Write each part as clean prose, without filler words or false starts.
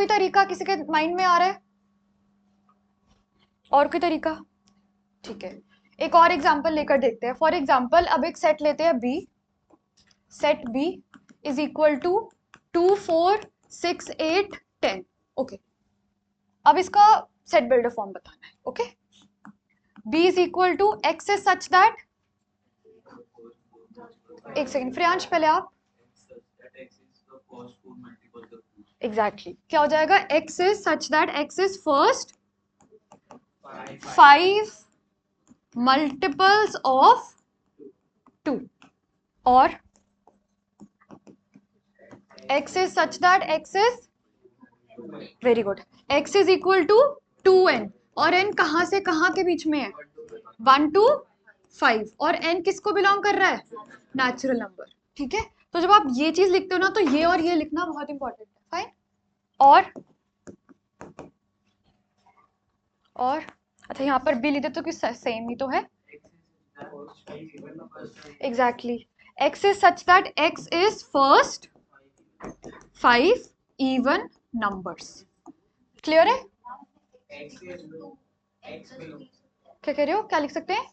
कोई तरीका किसी के माइंड में आ रहा है? और कोई तरीका? ठीक है, एक और एग्जांपल लेकर देखते हैं। फॉर एग्जांपल अब एक सेट लेते हैं B, set B is equal to 2 4 6 8 10। Okay, अब इसका सेट बिल्डर फॉर्म बताना है। Okay, B is equal to x is such that, एक सेकेंड फ्रियांश, पहले आप एग्जैक्टली क्या हो जाएगा, x is such that x is first 5 multiples of 2 और x is such that x is very good, x is equal to 2n और n कहां से कहां के बीच में है, 1 to 5 और n किसको बिलोंग कर रहा है, नेचुरल नंबर। ठीक है, तो जब आप ये चीज लिखते हो ना तो ये और ये लिखना बहुत इंपॉर्टेंट है। फाइन, और अच्छा यहाँ पर b लिखते तो किस सेम ही तो है, exactly x is such that x is first 5 even numbers। Clear है? क्या कह रहे हो, क्या लिख सकते हैं,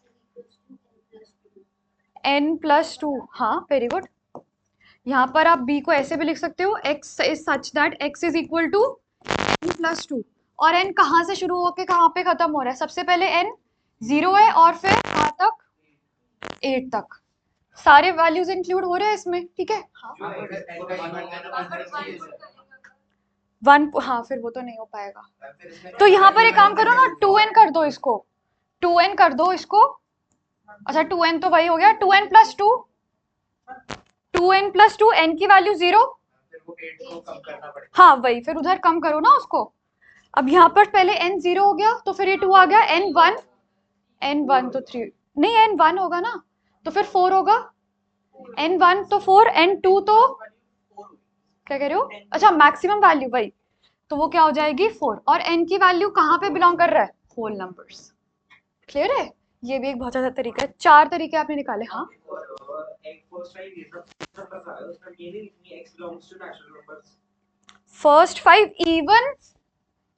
n प्लस 2, हाँ वेरी गुड। यहाँ पर आप b को ऐसे भी लिख सकते हो, x is such that x is equal to n plus 2 और n कहाँ से शुरू होके कहाँ पे खत्म हो रहा है, सबसे पहले n 0 है और फिर कहाँ तक, 8 तक। सारे वैल्यूज इंक्लूड हो रहे हैं इसमें, ठीक है। हाँ 1, हाँ फिर वो तो नहीं हो पाएगा, तो यहाँ पर एक काम करो ना, 2n कर दो इसको, 2n कर दो इसको। अच्छा 2n तो वही हो गया, 2n plus 2, 2n plus 2, n की वैल्यू 0, हाँ वही, फिर उधर कम करो ना उसको। अब यहाँ पर पहले n 0 हो गया तो फिर ये 2 आ गया, n 1 तो 3 नहीं, n 1 होगा ना तो फिर 4 होगा, n 1 तो 4, n 2 तो क्या कह रहे हो, अच्छा मैक्सिमम वैल्यू वही, तो वो क्या हो जाएगी 4 और n की वैल्यू कहाँ पे बिलोंग कर रहा है, होल नंबर्स। क्लियर है? ये भी एक बहुत अच्छा तरीका है, 4 तरीके आपने निकाले। हाँ फर्स्ट 5 इवन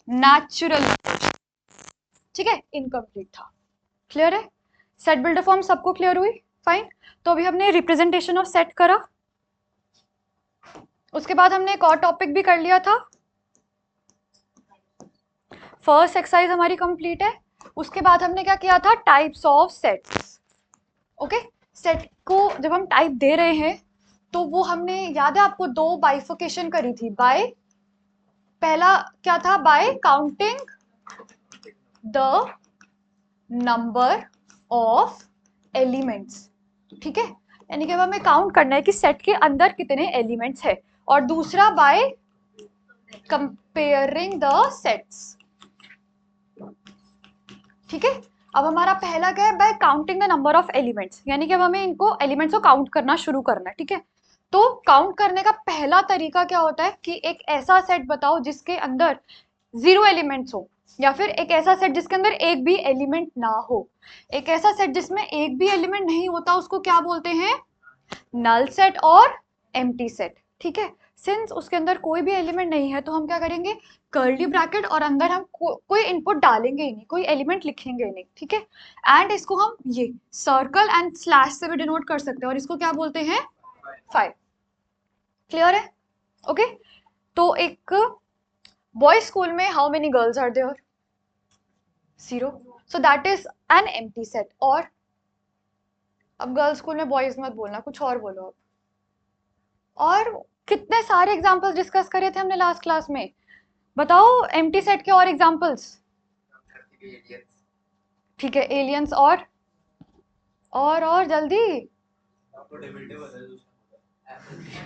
नेचुरल, ठीक है, इनकम्प्लीट था। क्लियर है? सेट बिल्डर फॉर्म सबको क्लियर हुई? फाइन, तो अभी हमने रिप्रेजेंटेशन ऑफ सेट करा, उसके बाद हमने एक और टॉपिक भी कर लिया था, फर्स्ट एक्सरसाइज हमारी कंप्लीट है। उसके बाद हमने क्या किया था, types of sets. Okay, set को जब हम टाइप दे रहे हैं तो वो हमने, याद है आपको, 2 बाइफिकेशन करी थी, बाय, पहला क्या था, bye counting the number of elements, ठीक है, यानी कि अब हमें काउंट करना है कि सेट के अंदर कितने एलिमेंट्स है, और दूसरा बाय कंपेयरिंग द सेट्स। ठीक है, अब हमारा पहला क्या है, bye counting the number of elements, यानी कि अब हमें इनको एलिमेंट्स को काउंट करना शुरू करना है। ठीक है, तो काउंट करने का पहला तरीका क्या होता है कि एक ऐसा सेट बताओ जिसके अंदर 0 एलिमेंट्स हो, या फिर एक ऐसा सेट जिसके अंदर एक भी एलिमेंट ना हो। एक ऐसा सेट जिसमें एक भी एलिमेंट नहीं होता उसको क्या बोलते हैं, नल सेट और एम्प्टी सेट। ठीक है, सिंस उसके अंदर कोई भी एलिमेंट नहीं है तो हम क्या करेंगे, कर्ली ब्रैकेट और अंदर हम कोई इनपुट डालेंगे ही नहीं, कोई एलिमेंट लिखेंगे नहीं। ठीक है, एंड इसको हम ये सर्कल एंड स्लैश से भी डिनोट कर सकते हैं और इसको क्या बोलते हैं, 5। क्लियर है? ओके, तो एक बॉयज स्कूल में how many girls are there, 0, so that is an empty set. और अब गर्ल्स स्कूल में बॉयज मत बोलना, कुछ और बोलो अब। और कितने सारे एग्जांपल्स डिस्कस करे थे हमने लास्ट क्लास में, बताओ एम्प्टी सेट के और एग्जांपल्स। ठीक है, एलियंस और जल्दी,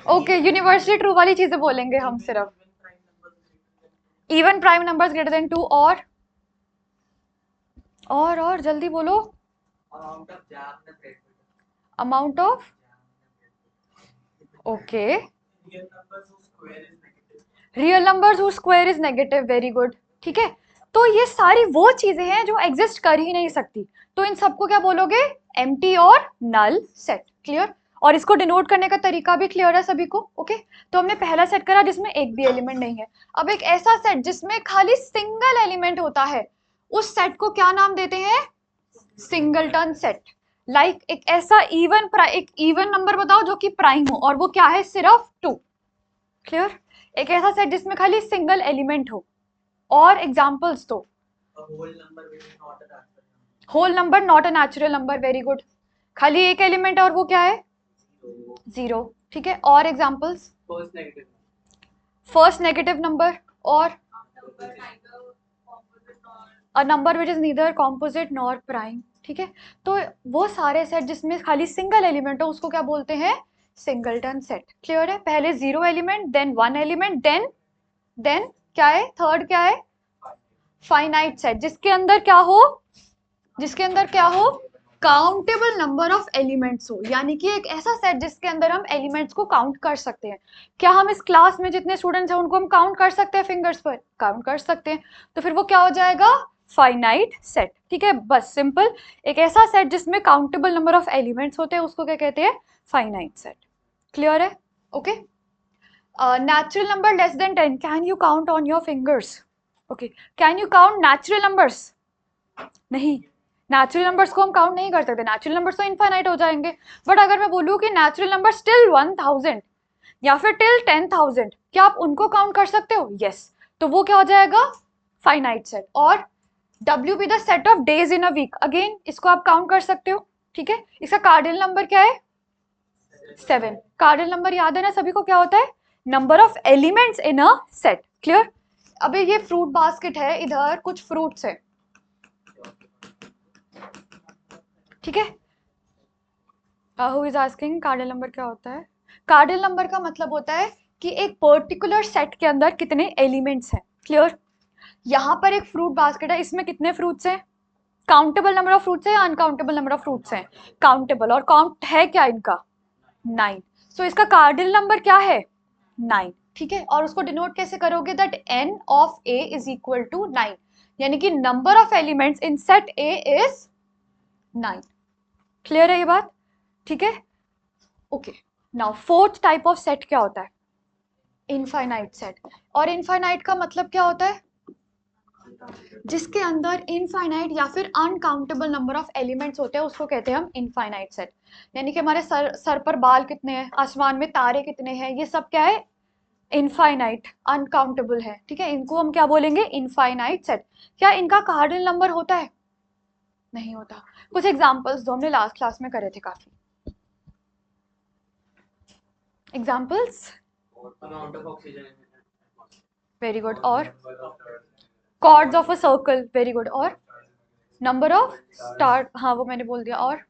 ओके यूनिवर्सली ट्रू वाली चीजें बोलेंगे हम सिर्फ, even prime numbers greater than 2 और जल्दी बोलो, amount of, okay, real numbers whose square is negative, very good. ठीक है, तो ये सारी वो चीजें हैं जो एग्जिस्ट कर ही नहीं सकती, तो इन सबको क्या बोलोगे, एम्प्टी और नल सेट। क्लियर? और इसको डिनोट करने का तरीका भी क्लियर है सभी को? ओके, तो हमने पहला सेट करा जिसमें एक भी एलिमेंट नहीं है। अब एक ऐसा सेट जिसमें खाली सिंगल एलिमेंट होता है, उस सेट को क्या नाम देते हैं? Singleton set. लाइक एक ऐसा एक इवन नंबर बताओ जो कि प्राइम हो, और वो क्या है? सिर्फ 2। क्लियर? एक ऐसा सेट जिसमें खाली सिंगल एलिमेंट हो। और एग्जांपल्स तो whole number not a natural number, very good. खाली एक एलिमेंट है और वो क्या है? 0। ठीक है, और एग्जांपल्स? फर्स्ट नेगेटिव नंबर, और a number which is neither composite nor prime. ठीक है, तो वो सारे सेट जिसमें खाली सिंगल एलिमेंट हो उसको क्या बोलते हैं? Singleton set. क्लियर है? पहले 0 एलिमेंट, देन 1 एलिमेंट, देन क्या है? थर्ड क्या है? फाइनाइट सेट, जिसके अंदर क्या हो? काउंटेबल नंबर ऑफ एलिमेंट्स हो, यानी कि एक ऐसा सेट जिसके अंदर हम एलिमेंट्स को काउंट कर सकते हैं। क्या हम इस क्लास में जितने स्टूडेंट्स हैं उनको हम काउंट कर सकते हैं? फिंगर्स पर काउंट कर सकते हैं। तो फिर वो क्या हो जाएगा? Finite set. ठीक है, बस सिंपल। एक ऐसा सेट जिसमें काउंटेबल नंबर ऑफ एलिमेंट्स होते हैं उसको क्या कहते हैं? Finite set. क्लियर है? Okay. Natural number less than 10, can you count on your fingers? Okay, can you count natural numbers? नहीं, नेचुरल नंबर्स को हम काउंट नहीं कर सकते, नेचुरल नंबर्स तो इनफाइनाइट हो जाएंगे। बट अगर मैं बोलूँ कि नेचुरल नंबर्स टिल 1000 या फिर टिल 10,000, क्या आप उनको काउंट कर सकते हो? यस। तो वो क्या हो जाएगा? Finite set. और W be the set of days in a week, again इसको आप काउंट कर सकते हो। ठीक है, इसका कार्डिनल नंबर क्या है? 7। कार्डिनल नंबर याद है ना सभी को? क्या होता है? Number of elements in a set. Clear? अबे ये फ्रूट बास्केट है, इधर कुछ फ्रूट्स है। ठीक है, who is asking cardinal number क्या होता है? कार्डिनल नंबर का मतलब होता है कि एक पर्टिकुलर सेट के अंदर कितने एलिमेंट्स हैं। क्लियर? यहाँ पर एक फ्रूट बास्केट है, इसमें कितने फ्रूट्स हैं? काउंटेबल नंबर ऑफ फ्रूट्स है या अनकाउंटेबल नंबर ऑफ फ्रूट्स हैं? काउंटेबल। और काउंट है क्या इनका? 9। सो इसका कार्डिनल नंबर क्या है? 9। ठीक है, और उसको डिनोट कैसे करोगे? That n of a is equal to 9, यानी कि number of elements in set a is 9। Clear है ये बात? ठीक है, okay. Now fourth type of set क्या होता है? Infinite set. और इनफाइनाइट का मतलब क्या होता है? जिसके अंदर इनफाइनाइट या फिर अनकाउंटेबल नंबर ऑफ एलिमेंट्स होते हैं उसको कहते हैं हम इनफाइनाइट सेट। यानी कि हमारे सर पर बाल कितने हैं, आसमान में तारे कितने हैं, ये सब क्या है? इनफाइनाइट, अनकाउंटेबल है। ठीक है, इनको हम क्या बोलेंगे? Infinite set. क्या इनका कार्डिनल नंबर होता है? नहीं होता। कुछ एग्जांपल्स दो, हमने लास्ट क्लास में करे थे काफी एग्जांपल्स। Very good. और chords of a circle, very good. और नंबर ऑफ स्टार, हाँ वो मैंने बोल दिया। और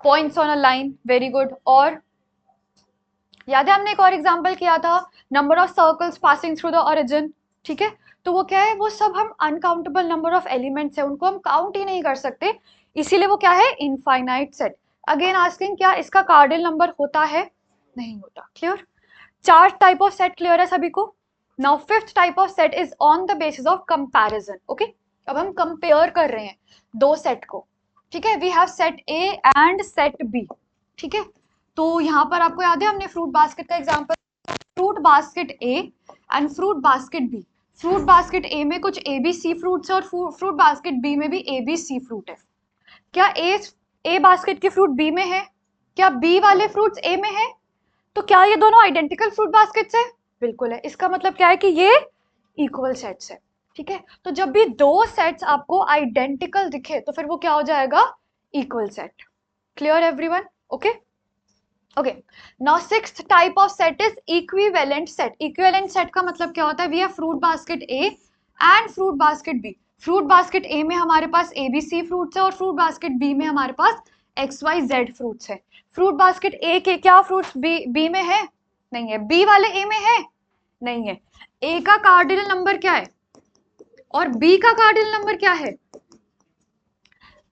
points on a line, very good. और याद है हमने एक और एग्जांपल किया था, number of circles passing through the origin. ठीक है, तो वो क्या है? वो सब हम अनकाउंटेबल नंबर ऑफ एलिमेंट्स है, उनको हम काउंट ही नहीं कर सकते, इसीलिए वो क्या है? Infinite set. अगेन आस्किंग, क्या इसका कार्डिनल नंबर होता है? नहीं होता। Clear? 4 type of set clear है सभी को? Now fifth type of set is on the basis of comparison. Okay, अब हम कंपेयर कर रहे हैं दो सेट को। ठीक है, we have set A and set B. ठीक है, तो यहाँ पर आपको याद है हमने फ्रूट बास्केट का example, fruit basket A and fruit basket B. Fruit basket A में कुछ ए बी सी फ्रूट्स है और फ्रूट बास्केट बी में भी ए बी सी फ्रूट है। क्या ए बास्केट के फ्रूट बी में है? क्या बी वाले फ्रूट्स ए में है? तो क्या ये दोनों आइडेंटिकल फ्रूट बास्केट्स है? बिल्कुल है। इसका मतलब क्या है कि ये इक्वल सेट्स है। ठीक है, तो जब भी दो सेट्स आपको आइडेंटिकल दिखे तो फिर वो क्या हो जाएगा? Equal set. Clear everyone? Okay okay. Now sixth type of set is equivalent set. Equivalent set का मतलब क्या होता है? We have fruit basket A and fruit basket B. Fruit basket A में हमारे पास ए बी सी फ्रूट्स है और fruit basket B में हमारे पास एक्स वाई जेड फ्रूट्स है। फ्रूट बास्केट ए के क्या फ्रूट्स बी में है? नहीं है। बी वाले ए में है? नहीं है। ए का कार्डिनल नंबर क्या है और बी का कार्डिनल नंबर क्या है?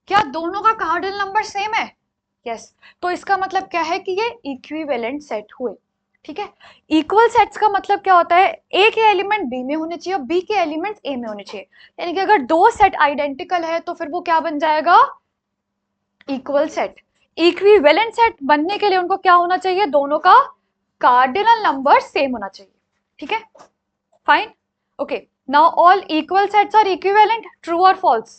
क्या दोनों का कार्डिनल नंबर सेम है? यस। तो इसका मतलब क्या है कि ये इक्विवेलेंट सेट हुए। ठीक है, इक्वल सेट्स का मतलब क्या होता है? ए के एलिमेंट बी में होने चाहिए और बी के एलिमेंट ए में होने चाहिए। यानी कि अगर दो सेट आइडेंटिकल है तो फिर वो क्या बन जाएगा? इक्वल सेट, इक्विवेलेंट सेट बनने के लिए उनको क्या होना चाहिए, दोनों का कार्डिनल नंबर सेम होना चाहिए, ठीक है, fine, okay. Now all equal sets are equivalent, true और फॉल्स?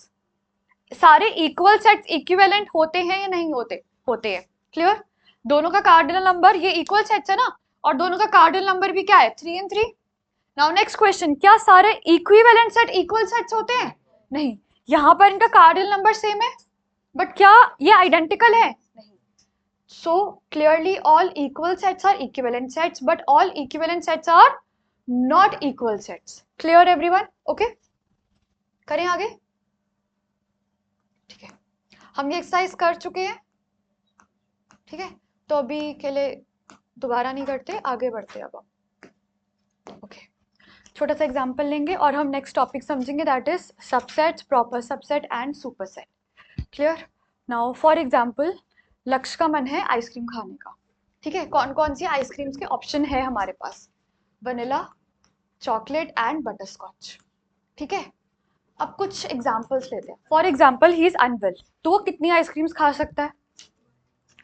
सारे इक्वल सेट्स इक्विवेलेंट होते हैं या नहीं होते? होते हैं, क्लियर। दोनों का कार्डिनल नंबर, ये इक्वल सेट्स है ना, और दोनों का कार्डिनल नंबर भी क्या है, 3 and 3। नाउ नेक्स्ट क्वेश्चन, क्या सारे इक्विवेलेंट सेट इक्वल सेट्स होते हैं? नहीं, यहां पर इनका कार्डिनल नंबर सेम है, बट क्या ये आइडेंटिकल है? नहीं। So clearly all equal sets are equivalent sets, but all equivalent sets are not equal sets. Clear everyone? Okay, करें आगे, ठीक है। हम ये एक्सरसाइज कर चुके हैं, ठीक है, तो अभी के लिए दोबारा नहीं करते, आगे बढ़ते अब हम, ओके। छोटा सा एग्जांपल लेंगे और हम नेक्स्ट टॉपिक समझेंगे, that is subsets, proper subset and superset. Clear? Now for example, लक्ष्य का मन है आइसक्रीम खाने का, ठीक है, कौन कौन सी आइसक्रीम्स के ऑप्शन है हमारे पास, वनीला, चॉकलेट एंड बटरस्कॉच, ठीक है। अब कुछ एग्जांपल्स लेते हैं। For example, he is unwell, तो वो कितनी आइसक्रीम्स खा सकता है?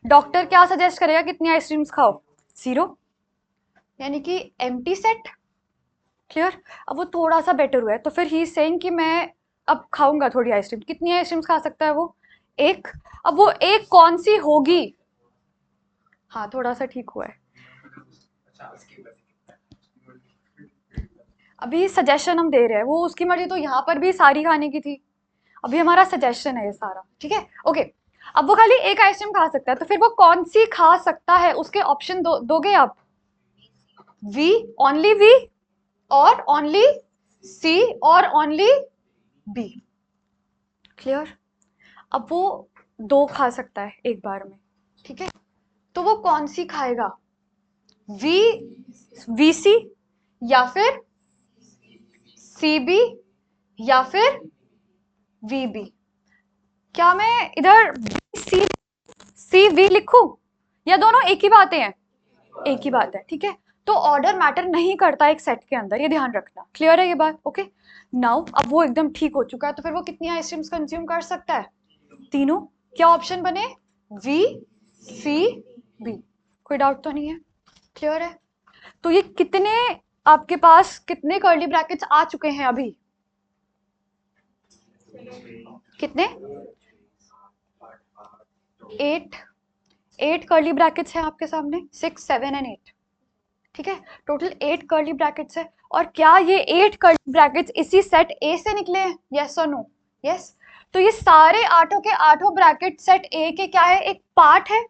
डॉक्टर क्या सजेस्ट करेगा, कितनी आइसक्रीम्स खाओ? 0, यानी कि एम्प्टी सेट। क्लियर? अब वो थोड़ा सा बेटर हुआ है, तो फिर ही इज सेइंग कि मैं अब खाऊंगा थोड़ी आइसक्रीम। कितनी आइसक्रीम्स खा सकता है वो? 1। अब वो एक कौन सी होगी? हाँ, थोड़ा सा ठीक हुआ है। अभी सजेशन हम दे रहे हैं, वो उसकी मर्जी तो यहाँ पर भी सारी खाने की थी, अभी हमारा सजेशन है ये सारा, ठीक है, ओके। अब वो खाली एक आइसक्रीम खा सकता है, तो फिर वो कौन सी खा सकता है, उसके ऑप्शन दोगे आप? वी, ओनली वी, और ओनली सी, और ओनली बी। क्लियर? अब वो 2 खा सकता है एक बार में, ठीक है, तो वो कौन सी खाएगा? वी, वीसी, या फिर सीबी, या फिर वीबी? क्या मैं इधर सी, सी वी लिखूं, या दोनों एक ही बातें हैं? एक ही बात है, ठीक है। तो ऑर्डर मैटर नहीं करता एक सेट के अंदर, ये ध्यान रखना। क्लियर है ये बात? ओके। नाउ अब वो एकदम ठीक हो चुका है, तो फिर वो कितनी आइसक्रीम्स कंज्यूम कर सकता है? तीनों। क्या ऑप्शन बने? V, C, B. कोई डाउट तो नहीं है? क्लियर है? तो ये कितने, आपके पास कितने कर्ली ब्रैकेट्स आ चुके हैं अभी? कितने? 8 कर्ली ब्रैकेट्स हैं आपके सामने, 6, 7 एंड 8, ठीक है, टोटल 8 कर्ली ब्रैकेट्स है। और क्या ये 8 कर्ली ब्रैकेट्स इसी सेट ए से निकले हैं? यस और नो? यस। तो ये सारे 8 के 8 ब्रैकेट सेट ए के क्या है, एक पार्ट है,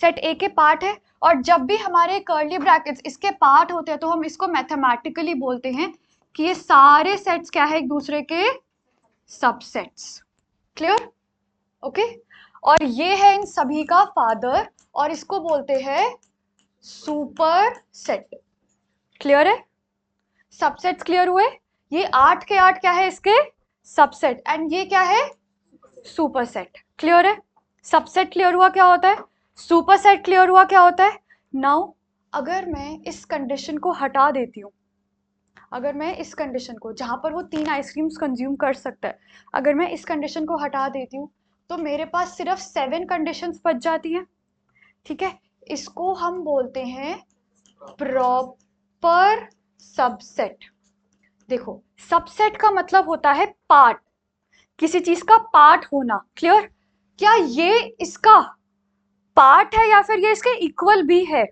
सेट ए के पार्ट है। और जब भी हमारे कर्ली ब्रैकेट्स इसके पार्ट होते हैं, तो हम इसको मैथमेटिकली बोलते हैं कि ये सारे सेट्स क्या है, एक दूसरे के सबसेट्स। क्लियर? ओके। और ये है इन सभी का फादर, और इसको बोलते हैं सुपर सेट। क्लियर है? सबसेट्स क्लियर हुए? ये 8 के 8 क्या है, इसके सबसेट, एंड ये क्या है, सुपर सेट। क्लियर है? सबसेट क्लियर हुआ क्या होता है, सुपर सेट क्लियर हुआ क्या होता है। नाउ अगर मैं इस कंडीशन को हटा देती हूँ, अगर मैं इस कंडीशन को, जहां पर वो 3 आइसक्रीम्स कंज्यूम कर सकता है, अगर मैं इस कंडीशन को हटा देती हूँ, तो मेरे पास सिर्फ 7 कंडीशंस बच जाती हैं, ठीक है। इसको हम बोलते हैं प्रॉपर सबसेट। देखो, सबसेट का मतलब होता है पार्ट, किसी चीज का पार्ट होना। क्लियर? क्या ये इसका पार्ट है, या फिर ये इसके इक्वल भी है?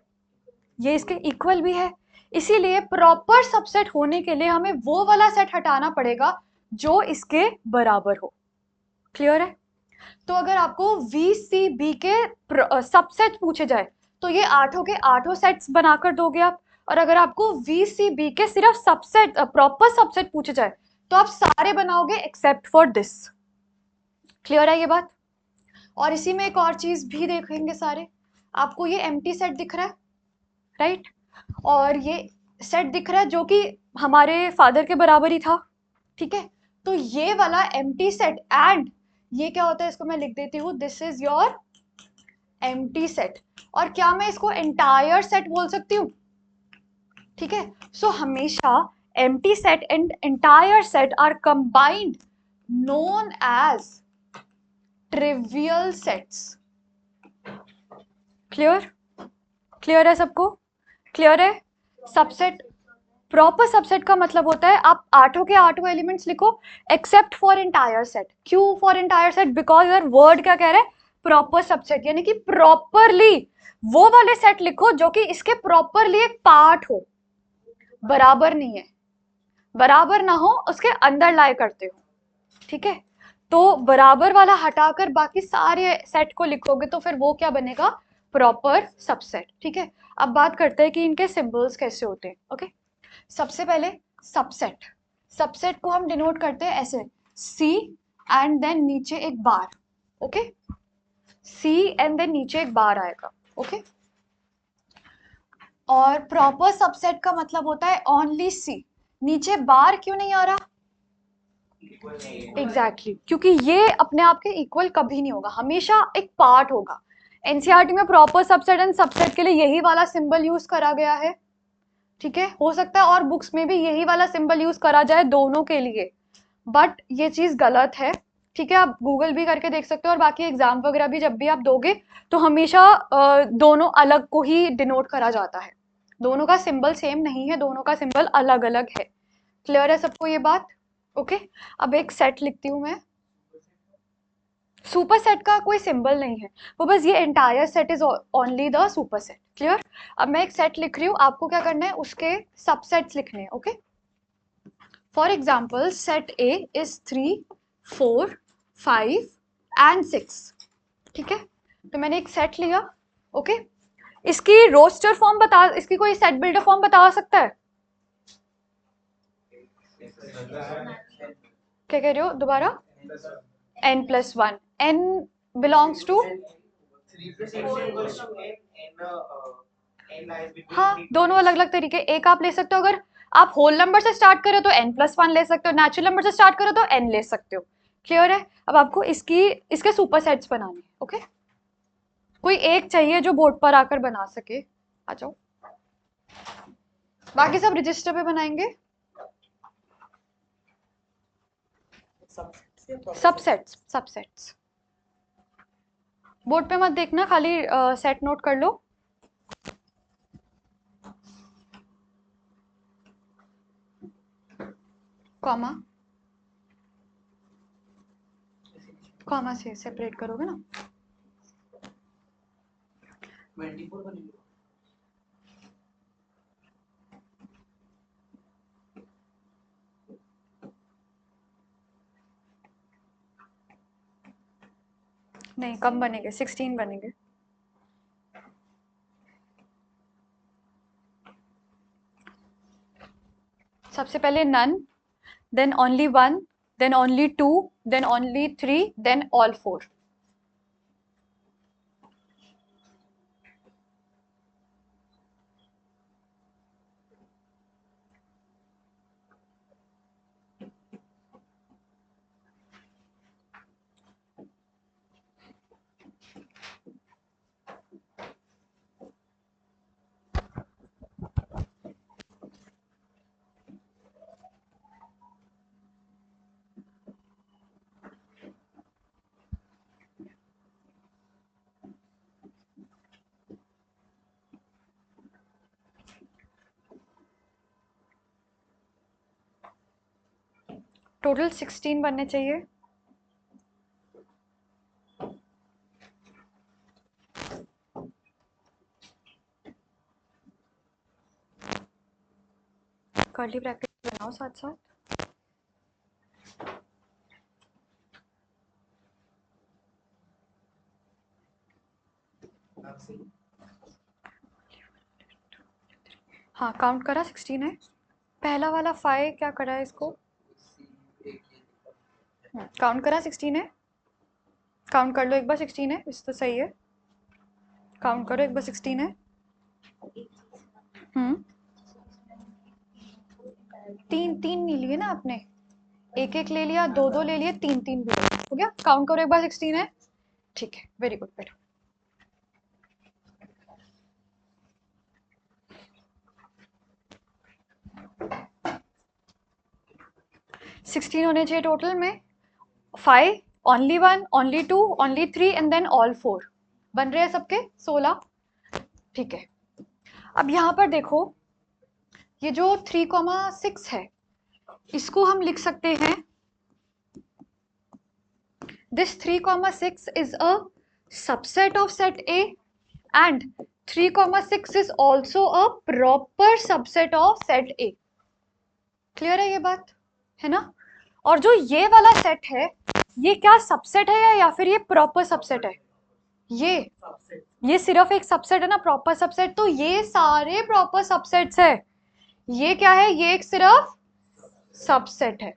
ये इसके इक्वल भी है, इसीलिए प्रॉपर सबसेट होने के लिए हमें वो वाला सेट हटाना पड़ेगा जो इसके बराबर हो। क्लियर है? तो अगर आपको VCB के सबसेट पूछे जाए, तो ये 8 के 8 सेट्स बनाकर दोगे आप। और अगर आपको VCB के सिर्फ सबसेट, प्रॉपर सबसेट पूछे जाए, तो आप सारे बनाओगे एक्सेप्ट फॉर दिस। क्लियर है ये बात? और इसी में एक और चीज भी देखेंगे सारे, आपको ये एम्प्टी सेट दिख रहा है, राइट, और ये सेट दिख रहा है जो कि हमारे फादर के बराबर ही था, ठीक है। तो ये वाला एम्प्टी सेट एंड ये क्या होता है, इसको मैं लिख देती हूँ, this is your empty set. और क्या मैं इसको एंटायर सेट बोल सकती हूँ? ठीक है। सो हमेशा empty set and entire set are combined, known as trivial sets. Clear? Clear है सबको? क्लियर है? सबसेट, प्रॉपर सबसेट का मतलब होता है आप आठों के आठों एलिमेंट्स लिखो एक्सेप्ट फॉर एंटायर सेट। क्यों फॉर एंटायर सेट? बिकॉज यार वर्ड क्या कह रहे हैं, प्रॉपर सबसेट, यानी कि प्रॉपरली वो वाले सेट लिखो जो कि इसके प्रॉपरली एक पार्ट हो, बराबर नहीं है, बराबर ना हो उसके अंदर लाए करते हो, ठीक है? तो बराबर वाला हटाकर बाकी सारे सेट को लिखोगे तो फिर वो क्या बनेगा, प्रॉपर सबसेट, ठीक है? अब बात करते हैं कि इनके सिंबल्स कैसे होते हैं। ओके, सबसे पहले सबसेट, सबसेट को हम डिनोट करते हैं ऐसे, सी एंड देन नीचे एक बार। ओके, सी एंड देन नीचे एक बार आएगा। ओके, और प्रॉपर सबसेट का मतलब होता है ओनली सी, नीचे बार क्यों नहीं आ रहा? एग्जैक्टली क्योंकि ये अपने आप के इक्वल कभी नहीं होगा, हमेशा एक पार्ट होगा। एनसीईआरटी में प्रॉपर सबसेट एंड सबसेट के लिए यही वाला सिंबल यूज करा गया है, ठीक है? हो सकता है और बुक्स में भी यही वाला सिंबल यूज करा जाए दोनों के लिए, बट ये चीज गलत है, ठीक है? आप गूगल भी करके देख सकते हो और बाकी एग्जाम वगैरह भी जब भी आप दोगे तो हमेशा दोनों अलग को ही डिनोट करा जाता है, दोनों का सिंबल सेम नहीं है, दोनों का सिंबल अलग अलग है। क्लियर है सबको ये बात? ओके, अब एक सेट लिखती हूँ मैं, सुपर सेट का कोई सिंबल नहीं है, वो बस ये entire set is only the super set. Clear? अब मैं एक सेट लिख रही हूँ, आपको क्या करना है, उसके सबसेट्स लिखने हैं। Okay, for example set A is 3, 4, 5 and 6, ठीक है? तो मैंने एक सेट लिया। ओके, इसकी रोस्टर फॉर्म बता, इसकी कोई सेट बिल्डर फॉर्म बता सकता है? क्या कह रहे हो दोबारा? n+1, n बिलोंग्स टू, हाँ दोनों अलग अलग तरीके, एक आप ले सकते हो अगर आप होल नंबर से स्टार्ट करो तो n+1 ले सकते हो, नेचुरल नंबर से स्टार्ट करो तो n ले सकते हो। क्लियर है? अब आपको इसके सुपर सेट्स बनाने हैं। ओके, कोई एक चाहिए जो बोर्ड पर आकर बना सके, आ जाओ, बाकी सब रजिस्टर पे बनाएंगे। सबसेट्स, सबसेट्स बोर्ड पे मत देखना, खाली सेट नोट कर लो। कॉमा, कॉमा से सेपरेट करोगे ना। 24 बनेंगे। नहीं कम बनेंगे, 16 बनेंगे। सबसे पहले none, then only 1, then only 2, then only 3, then all 4। Total 16 बनने चाहिए। कर्ली ब्रैकेट बनाओ साथ साथ। हाँ काउंट करा 16 है, पहला वाला 5 क्या करा है इसको, काउंट करा 16 है, काउंट कर लो एक बार, 16 है इस तो सही है, काउंट करो एक बार 16 है। तीन तीन नहीं लिए ना आपने, एक एक ले लिया, दो दो ले लिए, तीन तीन भी ले लिया, हो गया? काउंट करो एक बार 16 है, ठीक है, वेरी गुड, बैठो। 16 होने चाहिए टोटल में, 5 only 1, only 2, only 3 and then all 4 बन रहे हैं सबके 16। ठीक है, अब यहाँ पर देखो ये जो 3,6 है इसको हम लिख सकते हैं, this 3,6 is a subset of set A and 3,6 is also a proper subset of set A। Clear है ये बात, है ना? और जो ये वाला सेट है ये क्या सबसेट है या फिर ये प्रॉपर सबसेट है? ये सिर्फ एक सबसेट है ना, प्रॉपर सबसेट। तो ये सारे प्रॉपर सबसेट्स है, ये क्या है? ये एक सिर्फ सबसेट है।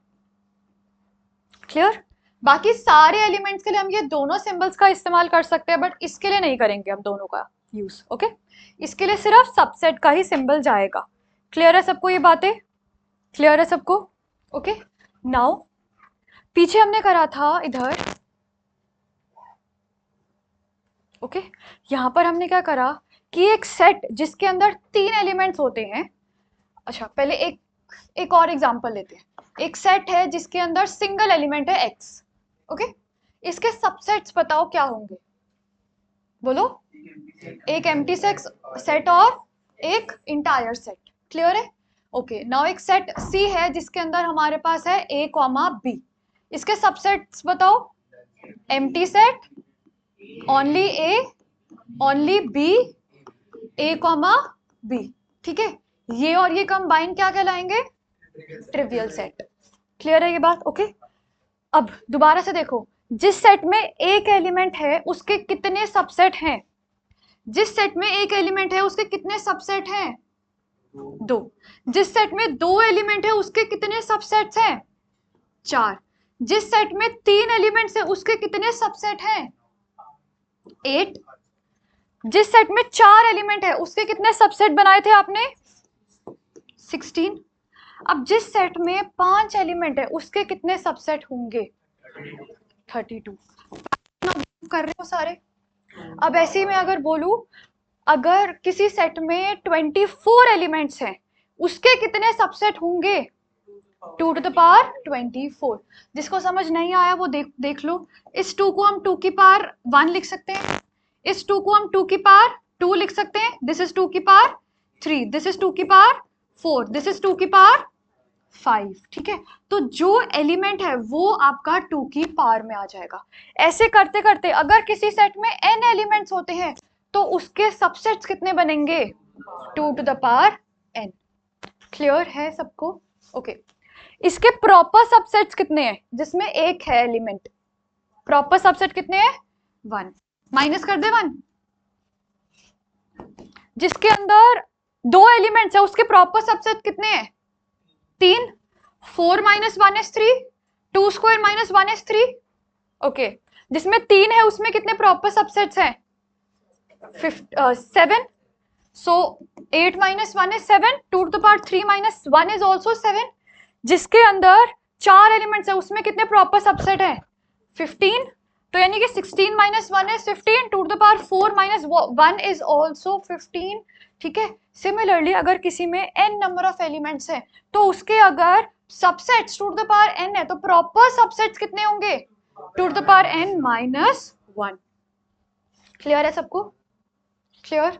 क्लियर? बाकी सारे एलिमेंट्स के लिए हम ये दोनों सिंबल्स का इस्तेमाल कर सकते हैं, बट इसके लिए नहीं करेंगे हम दोनों का यूज। ओके, इसके लिए सिर्फ सबसेट का ही सिंबल जाएगा। क्लियर है सबको ये बातें? क्लियर है सबको? ओके, नाउ पीछे हमने करा था इधर, ओके, यहां पर हमने क्या करा कि एक सेट जिसके अंदर 3 एलिमेंट्स होते हैं। अच्छा, पहले एक और एग्जांपल लेते हैं। एक सेट है जिसके अंदर सिंगल एलिमेंट है x, ओके, इसके सबसेट्स बताओ क्या होंगे? बोलो। एक एम्प्टी सेट और एक इंटायर सेट। क्लियर है? ओके, नाउ एक सेट C है जिसके अंदर हमारे पास है A, B। इसके सबसेट्स बताओ। Empty set, only A, only B, A, B। ठीक है, ये और ये कंबाइन क्या कहलाएंगे? Trivial set. क्लियर है ये बात? ओके, अब दोबारा से देखो, जिस सेट में एक एलिमेंट है उसके कितने सबसेट हैं? जिस सेट में एक एलिमेंट है उसके कितने सबसेट हैं? 2। जिस सेट में 2 एलिमेंट है उसके कितने सबसेट्स हैं? 4। जिस सेट में 3 एलिमेंट्स है उसके कितने सबसेट हैं? 8। जिस सेट में 4 एलिमेंट है उसके कितने सबसेट बनाए थे आपने? 16। अब जिस सेट में 5 एलिमेंट है उसके कितने सबसेट होंगे? 32। कर रहे हो सारे? अब ऐसे ही मैं अगर बोलूं, अगर किसी सेट में 24 एलिमेंट्स हैं उसके कितने सबसेट होंगे? 2 to the power 24। जिसको समझ नहीं आया वो देख लो। इस 2 को हम 2 की पावर 1 लिख सकते हैं, इस 2 को हम 2 की पावर 2 लिख सकते हैं, दिस इज 2 की पावर 3, दिस इज 2 की पावर 4, दिस इज 2 की पावर 5। ठीक है, तो जो एलिमेंट है वो आपका 2 की पावर में आ जाएगा। ऐसे करते करते अगर किसी सेट में n एलिमेंट्स होते हैं तो उसके सबसेट्स कितने बनेंगे? 2 to the power n। Clear है सबको? ओके, इसके प्रॉपर सबसेट्स कितने हैं जिसमें एक है एलिमेंट? प्रॉपर सबसेट कितने हैं? 1। माइनस कर दे 1। जिसके अंदर 2 एलिमेंट्स है उसके प्रॉपर सबसेट कितने हैं? 3। 4 - 1 is 3, 2 square - 1 is 3। ओके, जिसमें 3 है उसमें कितने प्रॉपर सबसेट्स हैं? 7। सो 8 - 1 is 7, 2 to the power 3 - 1 is also 7। जिसके अंदर 4 एलिमेंट्स है उसमें कितने प्रॉपर सबसेट हैं? 15। तो यानी कि 16 - 1 is 15, 2 to the power 4 - 1 is also 15। ठीक है, सिमिलरली अगर किसी में n नंबर ऑफ एलिमेंट्स है तो उसके अगर subsets 2 to the power n है तो प्रॉपर सबसेट्स कितने होंगे? 2 to the power n - 1। Clear है सबको? क्लियर?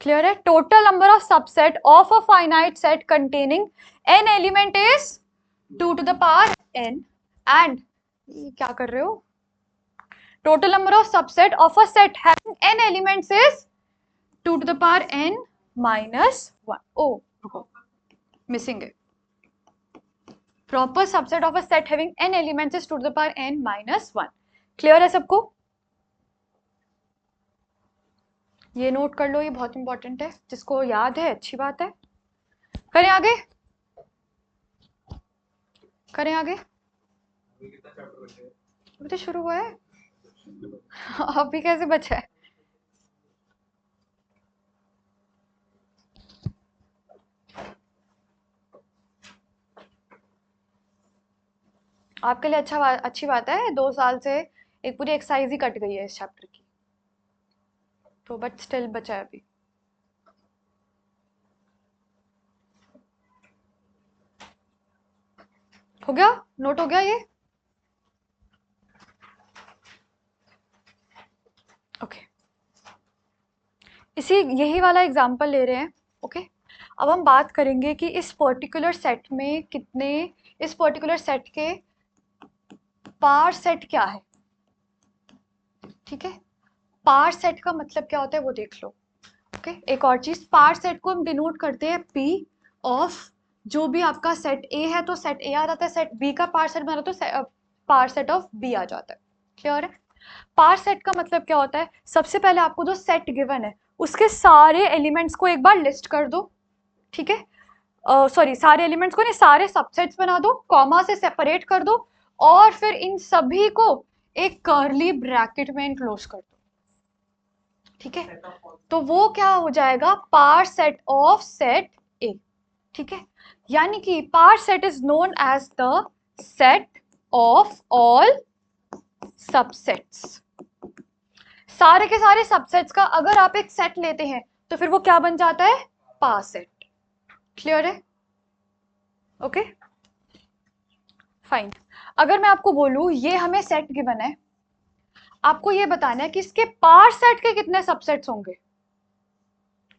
क्लियर है? Total number of subset of a finite set containing n element is 2 to the power n and क्या कर रहे हो? Total number of subset of a set having n elements is 2 to the power n - 1। ओ रुको, missing है। Proper subset of a set having n elements is 2 to the power n - 1। Clear है सबको? ये note कर लो, ये बहुत important है। जिसको याद है अच्छी बात है। करें आगे? करें आगे? अभी तो शुरू हुआ है। अभी कैसे बचा है? आपके लिए अच्छी बात है, 2 साल से एक पूरी एक्सरसाइज ही कट गई है इस चैप्टर की, तो बट स्टिल बचा है अभी। हो गया? नोट हो गया ये? इसी यही वाला एग्जांपल ले रहे हैं। ओके, अब हम बात करेंगे कि इस पर्टिकुलर सेट में कितने, इस पर्टिकुलर सेट के पार सेट क्या है। ठीक है, पार सेट का मतलब क्या होता है वो देख लो। ओके, एक और चीज, पार सेट को हम डिनोट करते हैं पी ऑफ, जो भी आपका सेट ए है तो सेट ए आ जाता है, सेट बी का पार सेट बना तो पार सेट ऑफ बी आ जाता है। क्लियर है? पार सेट का मतलब क्या होता है, सबसे पहले आपको जो सेट गिवन है उसके सारे एलिमेंट्स को एक बार लिस्ट कर दो। ठीक है, सॉरी सारे एलिमेंट्स को नहीं, सारे सबसेट्स बना दो, कॉमा से सेपरेट कर दो, और फिर इन सभी को एक कर्ली ब्रैकेट में इनक्लोज कर दो। ठीक है, तो वो क्या हो जाएगा, power set of set A. ठीक है, यानी कि power set is known as the set of all subsets. सारे के सारे सबसेट्स का अगर आप एक सेट लेते हैं तो फिर वो क्या बन जाता है, पार सेट। क्लियर है? Okay fine. अगर मैं आपको बोलूं ये हमें सेट गिवन है, आपको ये बताना है कि इसके पार सेट के कितने सबसेट्स होंगे।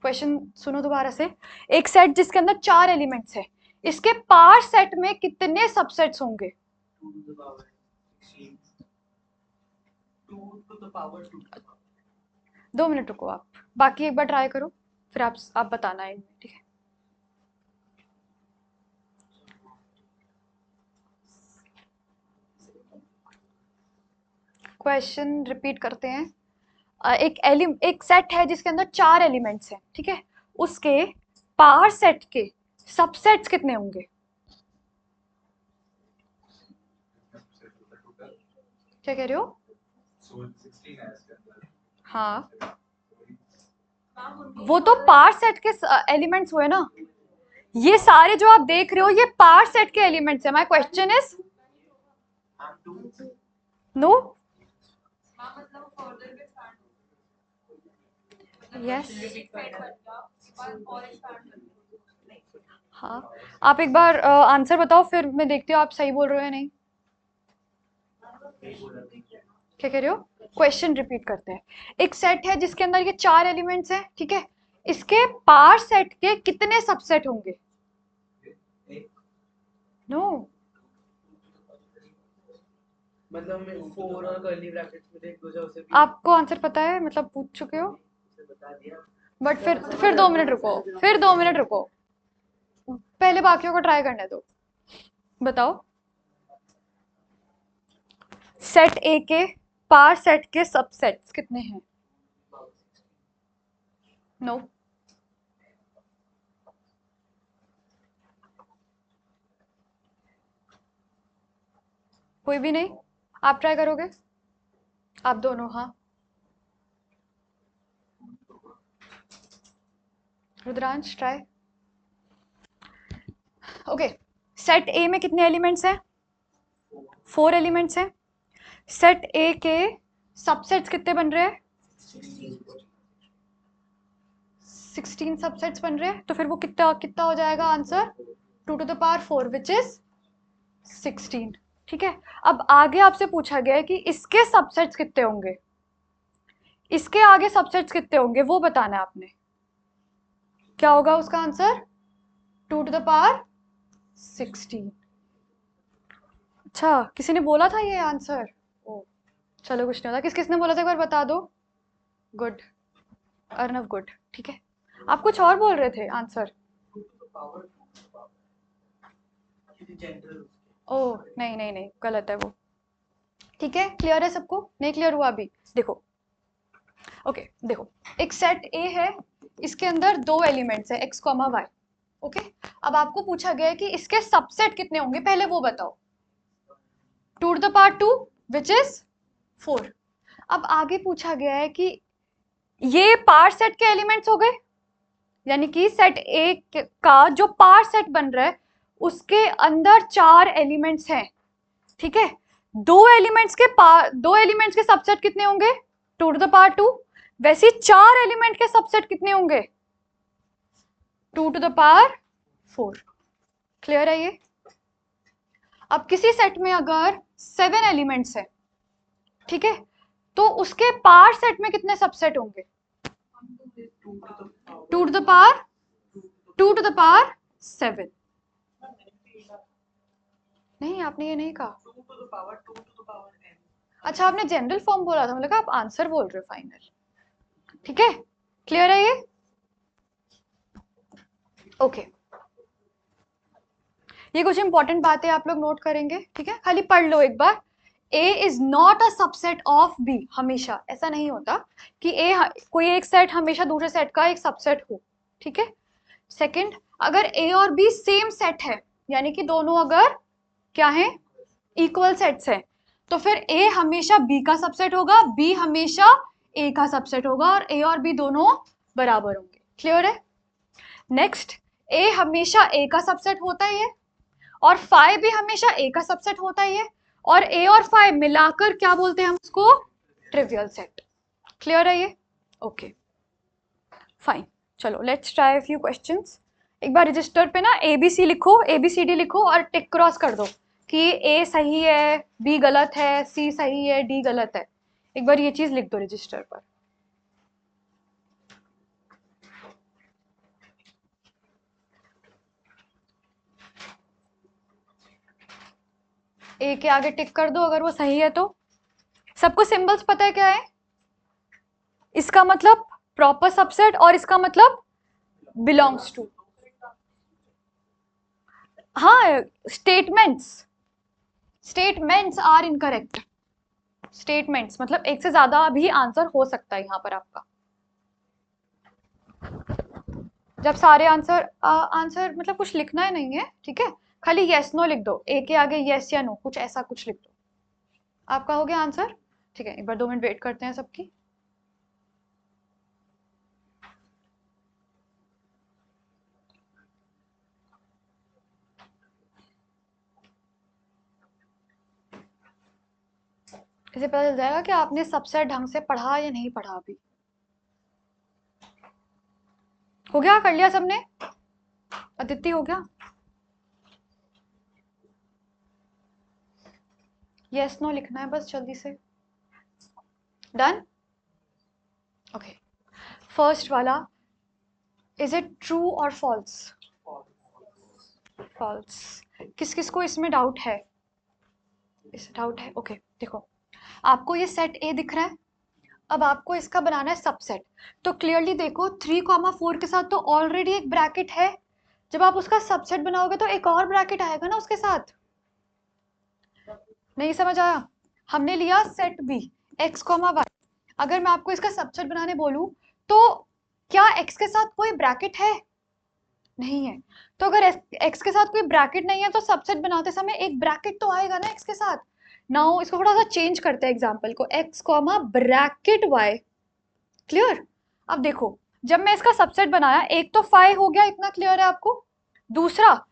क्वेश्चन सुनो दोबारा से, एक सेट जिसके अंदर 4 एलिमेंट्स है, इसके पार सेट में कितने सबसेट्स होंगे। 2 मिनट रुको आप, बाकी एक बार ट्राई करो, फिर आप बताना है। ठीक है, क्वेश्चन रिपीट करते हैं। एक सेट है जिसके अंदर 4 एलिमेंट्स हैं, ठीक है, उसके पार सेट के सबसेट्स कितने होंगे। क्या कह रहे हो? हाँ, वो तो पार सेट के एलिमेंट्स हुए ना, ये सारे जो आप देख रहे हो ये पार सेट के एलिमेंट्स है। My question is no, yes, हाँ, आप एक बार आंसर बताओ फिर मैं देखती हूँ आप सही बोल रहे हो या नहीं। क्या कह रहे हो? क्वेश्चन रिपीट करते हैं। एक सेट है जिसके अंदर ये 4 एलिमेंट्स हैं, ठीक है, इसके पार सेट के कितने सबसेट होंगे। नो, मतलब मैं 4 और कर्ली ब्रैकेट्स में देख दो जाओ उसे आपको आंसर पता है, मतलब पूछ चुके हो, बता दिया। बट फिर 2 मिनट रुको, फिर 2 मिनट रुको, पहले बाकियों को ट्राई करने दो। बताओ, सेट ए के पार सेट के सबसेट्स कितने हैं। नो, कोई भी नहीं, आप ट्राई करोगे, आप दोनों, हाँ, रुद्रांश ट्राई। ओके, सेट ए में कितने एलिमेंट्स हैं, 4 एलिमेंट्स हैं। सेट ए के सबसेट्स कितने बन रहे हैं, 16 सबसेट्स बन रहे हैं, तो फिर वो कितना कितना हो जाएगा answer, 2 to the power 4 which is 16। ठीक है, अब आगे आपसे पूछा गया है कि इसके सबसेट्स कितने होंगे, इसके आगे सबसेट्स कितने होंगे वो बताना है आपने। क्या होगा उसका आंसर, 2 to the power 16। अच्छा, किसी ने बोला था ये आंसर, ओ चलो कुछ नहीं होता, किसने बोला था एक बार बता दो। Good, Arnav good. ठीक है, आप कुछ और बोल रहे थे आंसर। ओह नहीं नहीं नहीं, गलत है वो। ठीक है, क्लियर है सबको, नहीं क्लियर हुआ अभी? देखो, ओके देखो, एक सेट ए है, इसके अंदर 2 एलिमेंट्स है x, y। ओके, अब आपको पूछा गया है कि इसके सबसेट कितने होंगे, पहले वो बताओ। 2 to the power 2 which is 4। अब आगे पूछा गया है कि ये पार सेट के एलिमेंट्स हो गए, यानी कि सेट ए का जो पार सेट बन रहा है उसके अंदर 4 एलिमेंट्स हैं। ठीक है, 2 एलिमेंट्स के सबसेट कितने होंगे, 2 to the power 2। वैसे 4 एलिमेंट के सबसेट कितने होंगे, 2 to the power 4। क्लियर है ये? अब किसी सेट में अगर 7 एलिमेंट्स है, ठीक है, तो उसके पार सेट में कितने सबसेट होंगे, 2 to the power 7। नहीं, आपने ये नहीं कहा। 2 to the power 2 to the power n। अच्छा, आपने जनरल फॉर्म बोला था, मतलब आप आंसर बोल रहे हो फाइनल। ठीक है, क्लियर है ये? ओके, ये कुछ इंपॉर्टेंट बातें आप लोग नोट करेंगे, ठीक है? खाली पढ़ लो एक बार। A is not a subset of B। हमेशा ऐसा नहीं होता कि कोई एक सेट हमेशा दूसरे सेट का एक सबसेट हो, ठीक है? सेकंड, अगर A और B सेम सेट है, यानी कि दोनों अगर क्या है, इक्वल सेट्स है, तो फिर A हमेशा B का सबसेट होगा, B हमेशा A का सबसेट होगा, और A और B दोनों बराबर होंगे। क्लियर है? नेक्स्ट, A हमेशा A का सबसेट होता ही है, और फाइव भी हमेशा A का सबसेट होता ही है, और A और फाइव मिलाकर क्या बोलते हैं हम उसको? Trivial set. क्लियर है ये? Okay, fine. चलो लेट्स ट्राई फ्यू क्वेश्चंस। एक बार रजिस्टर पे ना ABC लिखो, ABCD लिखो और टिक क्रॉस कर दो कि A सही है, B गलत है, C सही है, D गलत है। एक बार ये चीज लिख दो रजिस्टर पर। A के आगे टिक कर दो अगर वो सही है तो। सबको सिंबल्स पता है क्या है? इसका मतलब प्रॉपर सबसेट और इसका मतलब बिलोंग्स टू। हाँ, स्टेटमेंट्स आर इनकरेक्ट। स्टेटमेंट्स मतलब एक से ज्यादा भी आंसर हो सकता है यहाँ पर आपका। जब सारे आंसर मतलब कुछ लिखना ही नहीं है, ठीक है? खाली यस नो लिख दो, ए के आगे यस या नो, कुछ ऐसा कुछ लिख दो। आपका हो गया आंसर? ठीक है, एक बार 2 मिनट वेट करते हैं सबकी। इसे पता चल जाएगा कि आपने सबसेट ढंग से पढ़ा या नहीं पढ़ा। अभी हो गया? कर लिया सबने? अदिति हो गया? यस नो लिखना है बस जल्दी से। डन? ओके, फर्स्ट वाला, इज इट ट्रू और फॉल्स? फॉल्स। किस किस को इसमें डाउट है? इस डाउट है? ओके, देखो आपको ये सेट ए दिख रहा है, अब आपको इसका बनाना है सबसेट। तो क्लियरली देखो 3,4 के साथ तो ऑलरेडी एक ब्रैकेट है, जब आप उसका सबसेट बनाओगे तो एक और ब्रैकेट आएगा ना उसके साथ। नहीं समझ आया? हमने लिया सेट बी x, y। अगर मैं आपको इसका सबसेट बनाने बोलूं तो क्या x के साथ कोई ब्रैकेट है? नहीं है। तो अगर x के साथ कोई ब्रैकेट नहीं है तो सबसेट बनाते समय एक ब्रैकेट तो आएगा ना x के साथ। नाउ इसको थोड़ा सा चेंज करते हैं एग्जांपल को, x, ब्रैकेट y। क्लियर? अब देखो जब मैं इसका सबसेट बनाया, एक तो 5 हो गया, इतना क्लियर है आपको? दूसरा,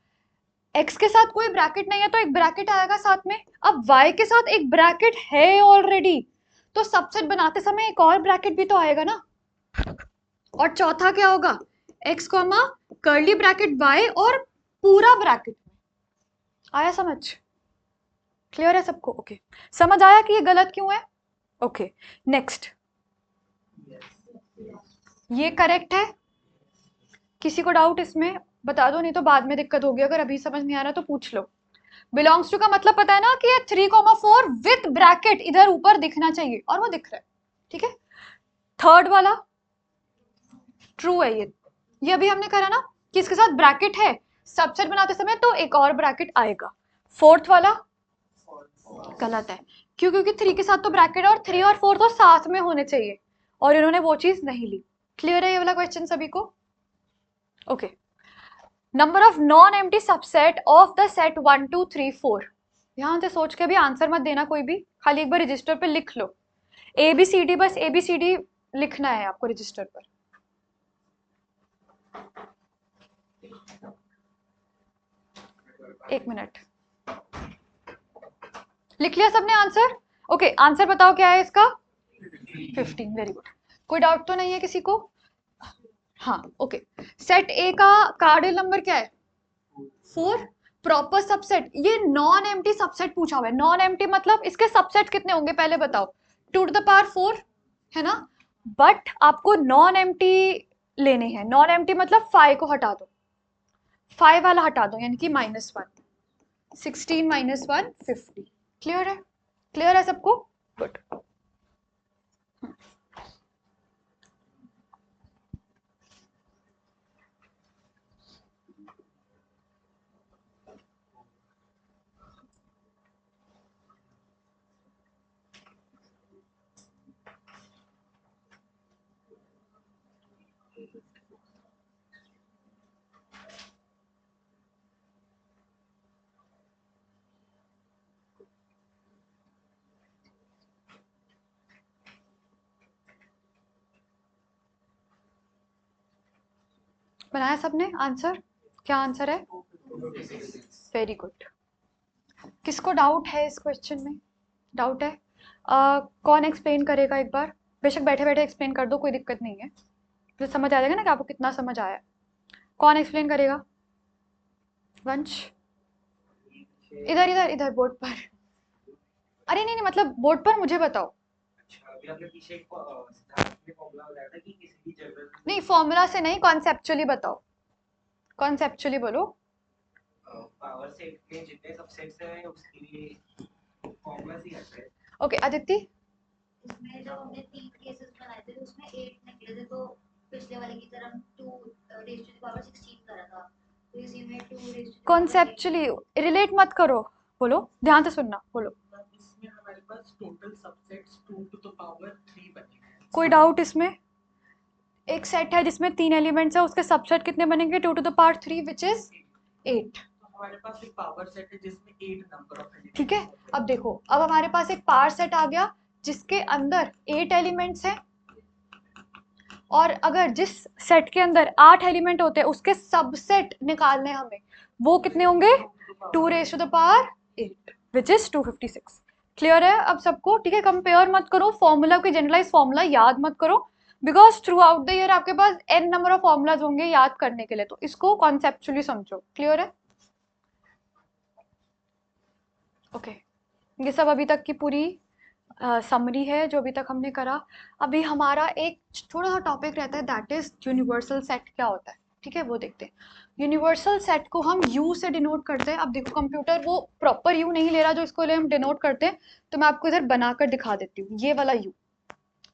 x के साथ कोई ब्रैकेट नहीं है तो एक ब्रैकेट आएगा साथ में। अब y के साथ एक ब्रैकेट है ऑलरेडी, तो सबसेट बनाते समय एक और ब्रैकेट भी तो आएगा ना। और चौथा क्या होगा? x, कर्ली ब्रैकेट y और पूरा ब्रैकेट। आया समझ? क्लियर है सबको? ओके, समझ आया कि ये गलत क्यों है? ओके, नेक्स्ट, ये करेक्ट है? किसी को डाउट इसमें? बता दो, नहीं तो बाद में दिक्कत होगी। अगर अभी समझ नहीं आ रहा तो पूछ लो। बिलोंग्स टू का मतलब पता है ना कि ये 3,4 विथ ब्रैकेट इधर ऊपर दिखना चाहिए, और वो दिख रहा है। ठीक है, थर्ड वाला ट्रू है। ये अभी हमने करा ना कि इसके साथ ब्रैकेट है, सबसेट बनाते समय तो एक और ब्रैकेट आएगा। फोर्थ वाला गलत है। क्यों? क्योंकि 3 के साथ तो ब्रैकेट है और 3 और 4 तो साथ में होने चाहिए, और इन्होंने वो चीज नहीं ली। क्लियर है ये वाला क्वेश्चन सभी को? Okay, number of non empty subset of the set 1 2 3 4। यहां से सोच के भी आंसर मत देना कोई भी, खाली एक बार रजिस्टर पे लिख लो ABCD, बस ABCD लिखना है आपको रजिस्टर पर। एक मिनट, लिख लिया सबने आंसर? ओके, आंसर बताओ क्या है इसका? 15। Very good. कोई डाउट तो नहीं है किसी को? हाँ, ओके। सेट ए का कार्डियल नंबर क्या है? 4। प्रॉपर सबसेट, ये नॉन एम्प्टी सबसेट पूछा हुआ है। नॉन एम्प्टी मतलब इसके सबसेट कितने होंगे पहले बताओ? 2 to the power 4 है ना। बट आपको नॉन एम्प्टी लेने हैं। नॉन एम्प्टी मतलब 5 को हटा दो, 5 वाला हटा दो, यानी कि -1, 16 - 1 50। क्लियर है? क्लियर है सबको? गुड। बनाया सबने आंसर? क्या आंसर है? Very good. किसको डाउट है इस क्वेश्चन में? डाउट है? कौन एक्सप्लेन करेगा एक बार? बेशक बैठे बैठे एक्सप्लेन कर दो, कोई दिक्कत नहीं है, तो समझ आ जाएगा ना कि आपको कितना समझ आया। कौन एक्सप्लेन करेगा? वंश, इधर इधर इधर बोर्ड पर। अरे नहीं नहीं, मतलब बोर्ड पर मुझे बताओ। अभी आपने पीछे एक फॉर्मूला बताया था कि किसी भी जनरल नहीं, फॉर्मूला से नहीं, कॉन्सेप्चुअली बताओ, कॉन्सेप्चुअली बोलो। पावर सेट में जितने सबसेट्स हैं उसके लिए फॉर्मूला से आता है। ओके अदिति। इसमें जब हमने 3 केसेस बनाए थे तो उसमें 8 निकले थे, तो पिछले वाले की तरह 2 रेज़ टू द पावर 16 करा था, तो इसी में 2 raise to the power conceptually relate मत करो, बोलो ध्यान से सुनना, बोलो। इसमें हमारे पास total subsets 2 to the power 3 बने हैं। कोई डाउट इसमें? एक सेट है जिसमें 3 एलिमेंट्स है, उसके सबसेट कितने बनेंगे? 2 to the power 3 which is 8। तो हमारे पास एक पावर सेट है जिसमें 8 नंबर ऑफ एलिमेंट्स। ठीक है, अब देखो, अब हमारे पास एक पावर सेट आ गया जिसके अंदर 8 एलिमेंट्स हैं, और अगर जिस सेट के अंदर 8 एलिमेंट होते हैं उसके सबसेट निकालने हमें, वो कितने होंगे? 2 raise to the power 8 which is 256। Clear है अब सबको? ठीक है, कंपेयर मत करो, फॉर्मूला कोई जनरलाइज फॉर्मूला याद मत करो, because through out the year आपके पास n नंबर ऑफ फॉर्मूलाज होंगे याद करने के लिए, तो इसको कॉन्सेप्चुअली समझो। क्लियर है? ओके ये सब अभी तक की पूरी समरी है जो अभी तक हमने करा। अभी हमारा एक थोड़ा सा टॉपिक रहता है, दैट इज यूनिवर्सल सेट क्या होता है। ठीक है, वो देखते हैं। यूनिवर्सल सेट को हम यू से डिनोट करते हैं। अब देखो कंप्यूटर वो प्रॉपर यू नहीं ले रहा जो इसको लिए हम डिनोट करते हैं, तो मैं आपको इधर बनाकर दिखा देती हूँ, ये वाला यू।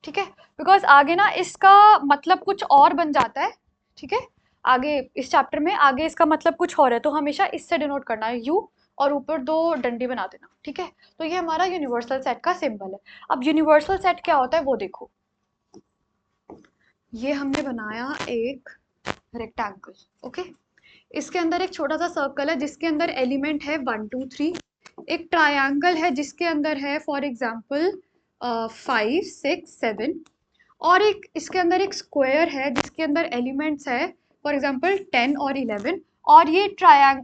ठीक है, बिकॉज आगे ना इसका मतलब कुछ और बन जाता है। ठीक है, आगे इस चैप्टर में आगे इसका मतलब कुछ और है, तो हमेशा इससे डिनोट करना है यू, और ऊपर 2 डंडी बना देना। ठीक है, तो ये हमारा यूनिवर्सल सेट का सिंबल है। अब यूनिवर्सल सेट क्या होता है वो देखो, ये हमने बनाया एक रेक्टेंगल। ओके, इसके अंदर एक छोटा सा सर्कल है जिसके अंदर एलिमेंट है 1 2 3। एक ट्रायंगल है जिसके अंदर है फॉर एग्जांपल 5 6 7, और एक इसके अंदर एक स्क्वायर है जिसके अंदर एलिमेंट्स है फॉर एग्जांपल 10 और 11। और ये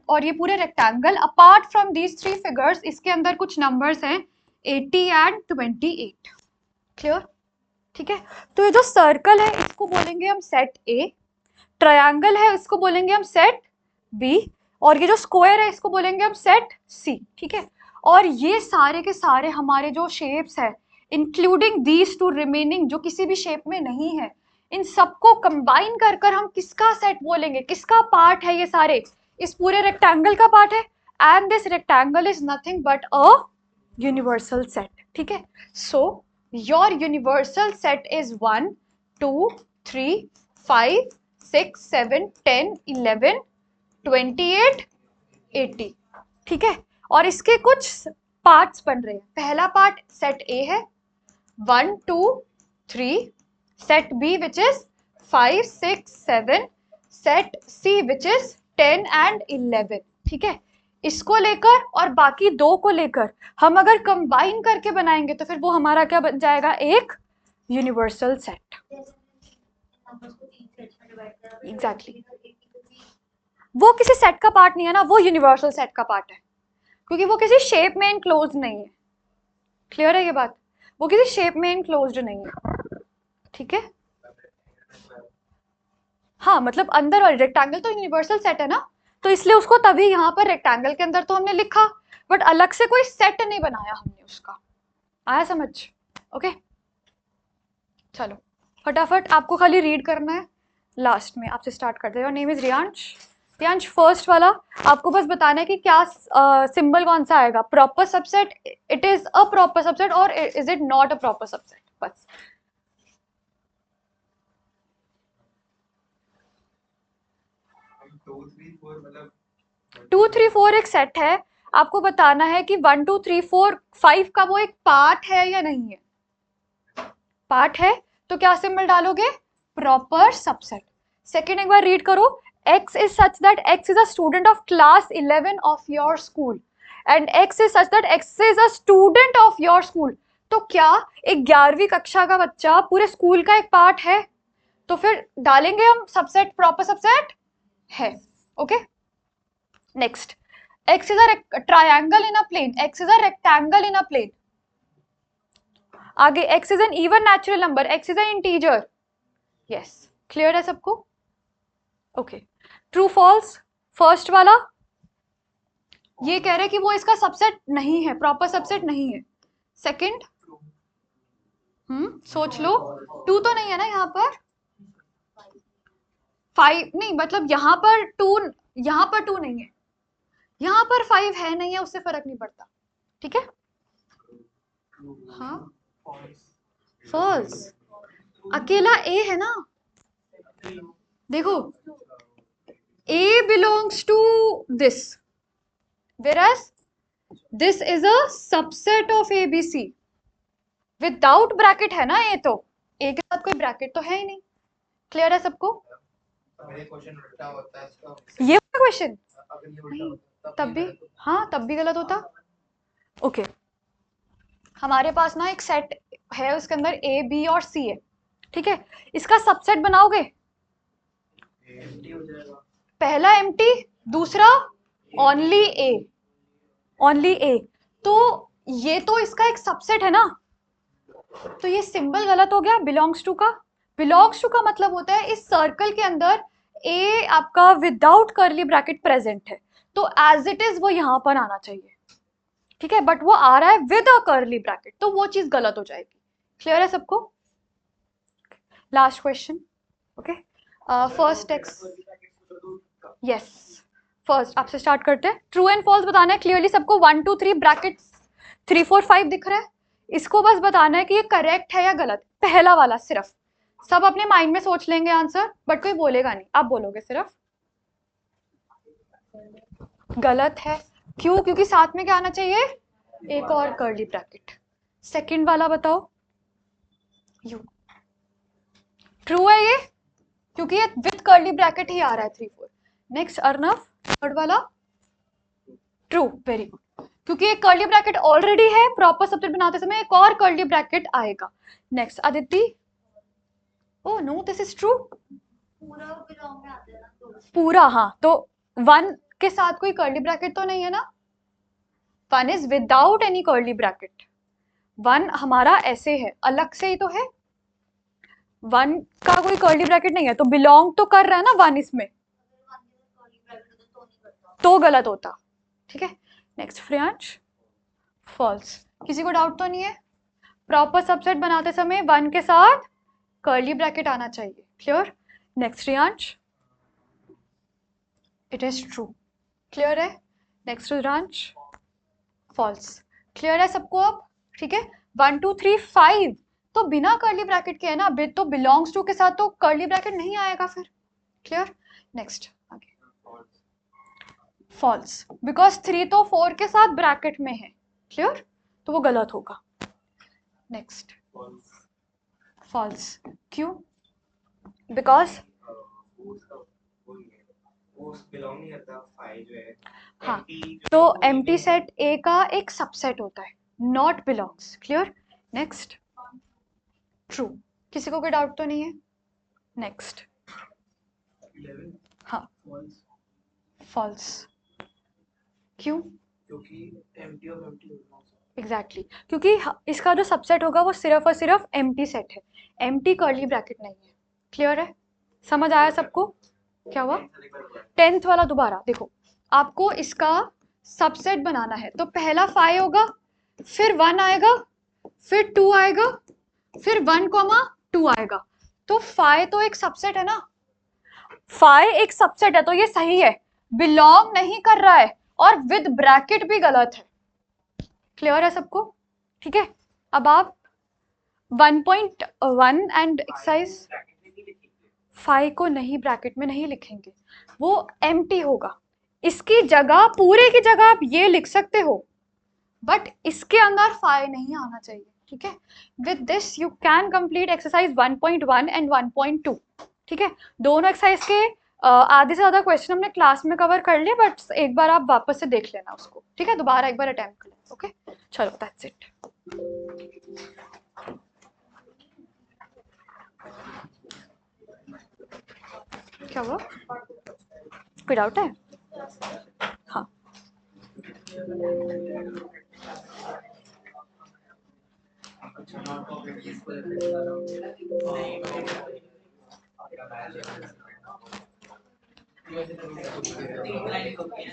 और ये पूरे rectangle apart from these 3 figures इसके अंदर कुछ नंबर्स हैं 80 एंड 28। क्लियर? ठीक है, तो ये जो सर्कल है इसको बोलेंगे हम सेट ए, ट्रायंगल है इसको बोलेंगे हम सेट बी, और ये जो स्क्वायर है इसको बोलेंगे हम सेट सी। ठीक है, और ये सारे के सारे हमारे जो शेप्स है इंक्लूडिंग दीज 2 रिमेनिंग जो किसी भी शेप में नहीं है, इन सबको कंबाइन कर कर हम किसका सेट बोलेंगे? किसका पार्ट है ये सारे? इस पूरे रेक्टेंगल का पार्ट है, and this rectangle is nothing but a universal set. ठीक है, so your universal set is 1 2 3 5 6 7 10 11 28 80। ठीक है, और इसके कुछ पार्ट्स बन रहे हैं। पहला पार्ट सेट ए है 1 2 3, set B which is 5 6 7, set C which is 10 and 11। ठीक है, इसको लेकर और बाकी 2 को लेकर हम अगर कंबाइन करके बनाएंगे तो फिर वो हमारा क्या बन जाएगा? एक यूनिवर्सल सेट। नंबर्स को 3 सेट्स में डिवाइड करा। Exactly. वो किसी सेट का पार्ट नहीं है ना, वो यूनिवर्सल सेट का पार्ट है, क्योंकि वो किसी शेप में इनक्लोज नहीं है। क्लियर है ये बात? वो किसी शेप में इनक्लोज्ड नहीं है। ठीक है, हाँ मतलब अंदर वाले रेक्टेंगल तो यूनिवर्सल सेट है ना, तो इसलिए उसको तभी यहाँ पर रेक्टेंगल के अंदर तो हमने लिखा, बट अलग से कोई सेट नहीं बनाया हमने उसका। आया समझ? ओके चलो फटाफट आपको खाली रीड करना है, लास्ट में आपसे स्टार्ट करते हैं। Your name is Riyansh. Riyansh first वाला आपको बस बताना है कि क्या सिंबल कौन सा आएगा, proper subset, it is a proper subset और is it not a proper subset, बस। 2 3 4 एक सेट है, आपको बताना है कि 1 2 3 4 5 का वो एक पार्ट है या नहीं है। पार्ट है तो क्या सिंबल डालोगे, प्रॉपर सबसेट। सेकेंड एक बार रीड करो, x is such that x is a student of class 11 of your school and x is such that x is a student of your school। तो क्या एक 11वीं कक्षा का बच्चा पूरे स्कूल का एक पार्ट है, तो फिर डालेंगे हम सबसेट, प्रॉपर सबसेट है। Okay next, x is a triangle in a plane, x is a rectangle in a plane। आगे x is an even natural number, x is an integer। Yes clear है सबको। Okay true false, first वाला ये कह रहे हैं कि वो इसका सबसेट नहीं है, प्रॉपर सबसेट नहीं है। सेकंड सोच लो, 2 तो नहीं है ना यहाँ पर, 5 नहीं, मतलब यहाँ पर 2 नहीं है, यहाँ पर 5 है नहीं है, उससे फर्क नहीं पड़ता। ठीक है हाँ फॉल्स, अकेला ए है ना, देखो A belongs to this, whereas this is a subset of ABC। Without bracket है ना, ये तो A के साथ कोई ब्रैकेट तो है ही नहीं। क्लियर है सबको। ये क्वेश्चन तब भी, हाँ तब भी गलत होता। ओके हमारे पास ना एक सेट है, उसके अंदर A B और C है, ठीक है, इसका सबसेट बनाओगे, पहला एम्प्टी, दूसरा ओनली ए, तो ये तो इसका एक सबसेट है ना, तो ये सिंबल गलत हो गया बिलोंग्स टू का। बिलोंग्स टू का मतलब होता है इस सर्कल के अंदर ए आपका विदाउट कर्ली ब्रैकेट प्रेजेंट है, तो एज इट इज वो यहां पर आना चाहिए, ठीक है, बट वो आ रहा है विद अ कर्ली ब्रैकेट, तो वो चीज गलत हो जाएगी। क्लियर है सबको। Last question. Okay first text, yes first आपसे स्टार्ट करते हैं। ट्रू एंड फॉल्स बताना है क्लियरली सबको, 1 2 3 ब्रैकेट 3 4 5 दिख रहा है, इसको बस बताना है कि ये करेक्ट है या गलत, पहला वाला सिर्फ। सब अपने माइंड में सोच लेंगे आंसर, बट कोई बोलेगा नहीं, आप बोलोगे सिर्फ गलत है। क्यों, क्योंकि साथ में क्या आना चाहिए, एक और कर्ली ब्रैकेट। सेकंड वाला बताओ, यू ट्रू है ये, क्योंकि ये विद कर्ली ब्रैकेट ही आ रहा है 3 4। नेक्स्ट अर्नव, थर्ड वाला ट्रू, वेरी गुड, क्योंकि एक कर्ली ब्रैकेट ऑलरेडी है, प्रॉपर सबसेट बनाते समय एक और कर्ली ब्रैकेट आएगा। Next Aditi, oh no this is true, पूरा बिलोंग में आते हैं ना तो पूरा, हाँ तो 1 के साथ कोई कर्ली ब्रैकेट तो नहीं है ना, 1 is without any curly bracket, 1 हमारा ऐसे है, अलग से ही तो है, 1 का कोई कर्ली ब्रैकेट नहीं है, तो बिलोंग तो कर रहा है ना 1 इसमें, तो गलत होता। ठीक है नेक्स्ट फ्रियांश, फॉल्स, किसी को डाउट तो नहीं है, प्रॉपर सबसेट बनाते समय 1 के साथ कर्ली ब्रैकेट आना चाहिए। क्लियर। नेक्स्ट फ्रियांश, इट इज ट्रू। क्लियर है। नेक्स्ट फ्रियांश, फॉल्स। क्लियर है सबको अब, ठीक है। 1 2 3 5 तो बिना कर्ली ब्रैकेट के है ना, तो बिलोंग्स टू के साथ तो कर्ली ब्रैकेट नहीं आएगा फिर। क्लियर। नेक्स्ट आगे, फॉल्स, बिकॉज 3 तो 4 के साथ ब्रैकेट में है। क्लियर, तो वो गलत होगा। नेक्स्ट फॉल्स, क्यों, बिकॉज हाँ तो एम्प्टी सेट ए का एक सबसेट होता है, not belongs. Clear. Next true, किसी को कोई डाउट तो नहीं है। नेक्स्ट हाँ फॉल्स, क्यों, एग्जैक्टली क्योंकि इसका जो सबसेट होगा वो सिर्फ और सिर्फ एम्प्टी सेट है, एम्प्टी कर्ली ब्रैकेट नहीं है। क्लियर है, समझ आया सबको क्या हुआ। 10th वाला दोबारा देखो, आपको इसका सबसेट बनाना है, तो पहला 5 होगा, फिर 1 आएगा, फिर 2 आएगा, फिर 1, 2 आएगा, तो 5 तो एक सबसेट है ना, फाई एक सबसेट है तो ये सही है, बिलोंग नहीं कर रहा है, और विद ब्रैकेट भी गलत है। क्लियर है सबको? ठीक है, अब आप 1.1 एंड एक्सरसाइज फाई को नहीं ब्रैकेट में नहीं लिखेंगे, वो एम्प्टी होगा। इसकी जगह, पूरे की जगह आप ये लिख सकते हो, बट इसके अंदर फाई नहीं आना चाहिए। ठीक है, with this you can complete exercise 1.1 and 1.2। ठीक है, दोनों एक्सरसाइज के आधे से ज्यादा क्वेश्चन हमने क्लास में कवर कर लिए, बट एक बार आप वापस से देख लेना उसको। ठीक है, दोबारा एक बार अटेम्प्ट कर लेना। ओके, चलो दैट्स इट। क्या हुआ? कोई डाउट है? हाँ, तीन लाइन होती है।